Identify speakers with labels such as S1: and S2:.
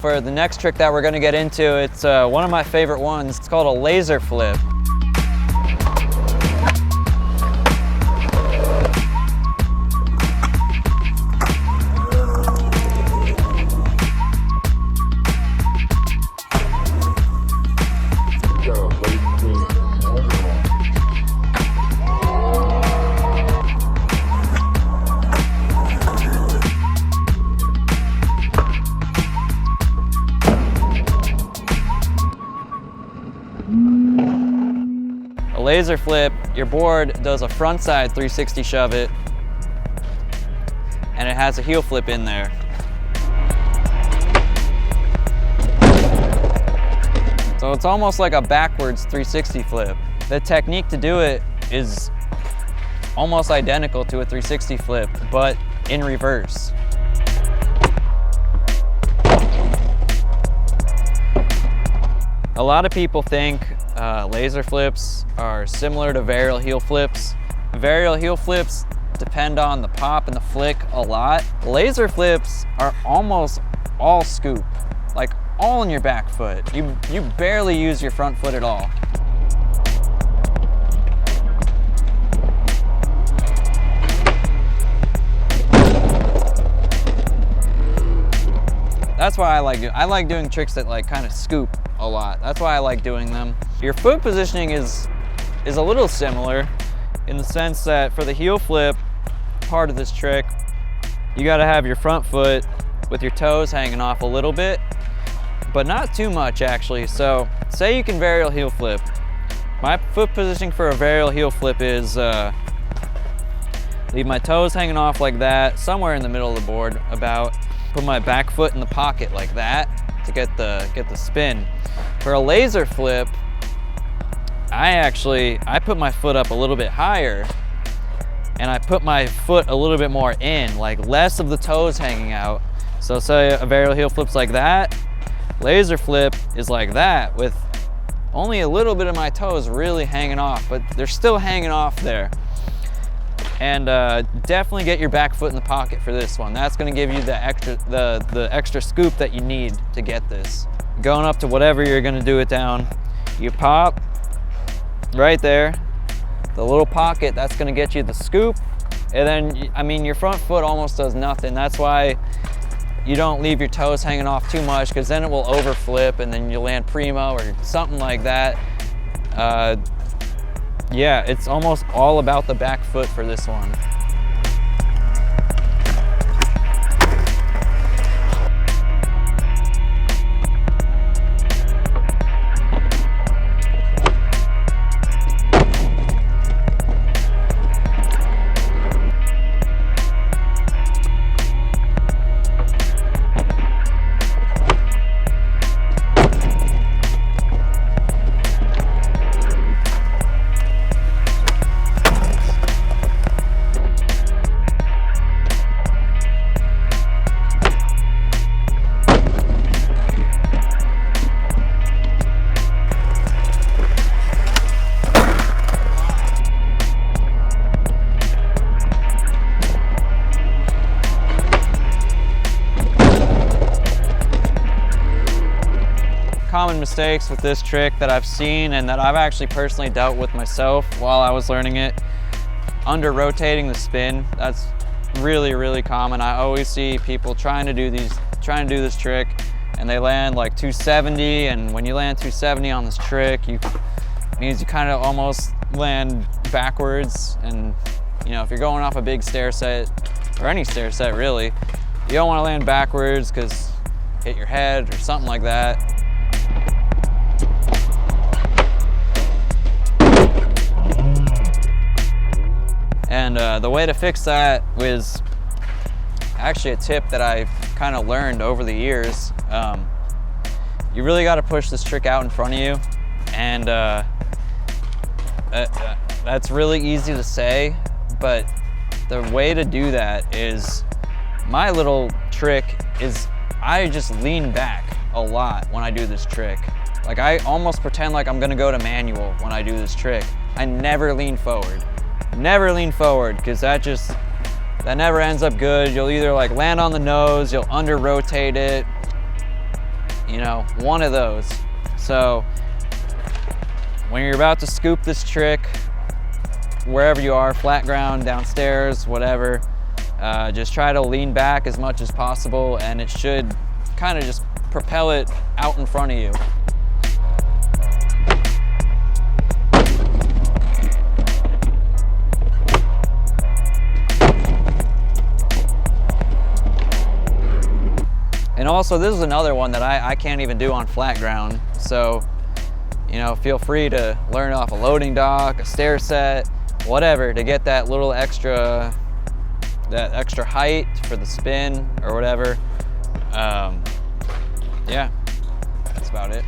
S1: For the next trick that we're going to get into, it's one of my favorite ones. It's called a laser flip. A laser flip, your board does a front side 360 shove it, and it has a heel flip in there. So it's almost like a backwards 360 flip. The technique to do it is almost identical to a 360 flip, but in reverse. A lot of people think laser flips are similar to varial heel flips. Varial heel flips depend on the pop and the flick a lot. Laser flips are almost all scoop, like all in your back foot. You barely use your front foot at all. That's why I like doing tricks that like kind of scoop a lot. That's why I like doing them. Your foot positioning is a little similar in the sense that for the heel flip part of this trick, you got to have your front foot with your toes hanging off a little bit, but not too much actually. So say you can varial heel flip. My foot positioning for a varial heel flip is leave my toes hanging off like that, somewhere in the middle of the board about. Put my back foot in the pocket like that to get the spin. For a laser flip, I put my foot up a little bit higher and I put my foot a little bit more in, like less of the toes hanging out. So say a varial heel flip's like that, laser flip is like that with only a little bit of my toes really hanging off, but they're still hanging off there. And definitely get your back foot in the pocket for this one. That's gonna give you the extra scoop that you need to get this. Going up to whatever you're gonna do it down, you pop right there, the little pocket, that's gonna get you the scoop. And then, I mean, your front foot almost does nothing. That's why you don't leave your toes hanging off too much, because then it will overflip and then you land primo or something like that. Yeah, it's almost all about the back foot for this one. Common mistakes with this trick that I've seen and that I've actually personally dealt with myself while I was learning it. Under rotating the spin, that's really, really common. I always see people trying to do this trick and they land like 270, and when you land 270 on this trick, it means you kind of almost land backwards. And you know, if you're going off a big stair set, or any stair set really, you don't want to land backwards because hit your head or something like that. And the way to fix that was actually a tip that I've kind of learned over the years. You really got to push this trick out in front of you, and that's really easy to say, but the way to do that is, my little trick is I just lean back a lot when I do this trick. Like I almost pretend like I'm gonna go to manual when I do this trick. I never lean forward. Never lean forward, because that never ends up good. You'll either like land on the nose, you'll under rotate it, you know, one of those. So when you're about to scoop this trick, wherever you are, flat ground, downstairs, whatever, just try to lean back as much as possible, and it should kind of just propel it out in front of you. And also, this is another one that I can't even do on flat ground. So, you know, feel free to learn off a loading dock, a stair set, whatever, to get that little extra, height for the spin or whatever. Yeah, that's about it.